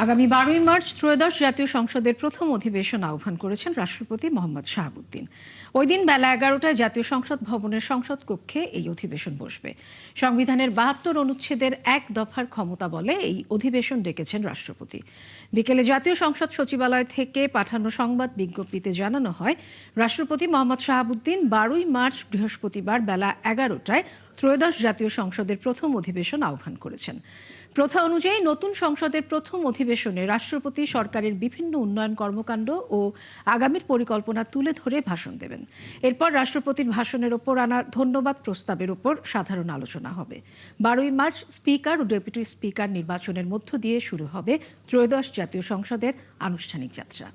আগামী 12ই মার্চ ত্রয়োদশ জাতীয় সংসদের প্রথম অধিবেশন আহ্বান করেছেন রাষ্ট্রপতি মোহাম্মদ শাহাবুদ্দিন। ওই দিন বেলা 11টায় জাতীয় সংসদ ভবনের সংসদ কক্ষে এই অধিবেশন বসবে। সংবিধানের 72 অনুচ্ছেদের এক দফার ক্ষমতা বলে এই অধিবেশন ডেকেছেন রাষ্ট্রপতি। বিকেলে জাতীয় সংসদ সচিবালয় থেকে পাঠানো সংবাদ বিজ্ঞপ্তিতে জানানো হয়, রাষ্ট্রপতি মোহাম্মদ শাহাবুদ্দিন 12ই মার্চ বৃহস্পতিবার বেলা 11টায় ত্রয়োদশ জাতীয় সংসদের প্রথম অধিবেশন আহ্বান করেছেন। প্রথা অনুযায়ী নতুন সংসদের প্রথম অধিবেশনে রাষ্ট্রপতি সরকারের বিভিন্ন উন্নয়ন কর্মকাণ্ড ও আগামীর পরিকল্পনা তুলে ধরে ভাষণ দেবেন। এরপর রাষ্ট্রপতির ভাষণের ওপর আনা ধন্যবাদ প্রস্তাবের ওপর সাধারণ আলোচনা হবে। 12ই মার্চ স্পিকার ও ডেপুটি স্পিকার নির্বাচনের মধ্য দিয়ে শুরু হবে ত্রয়োদশ জাতীয় সংসদের আনুষ্ঠানিক যাত্রা।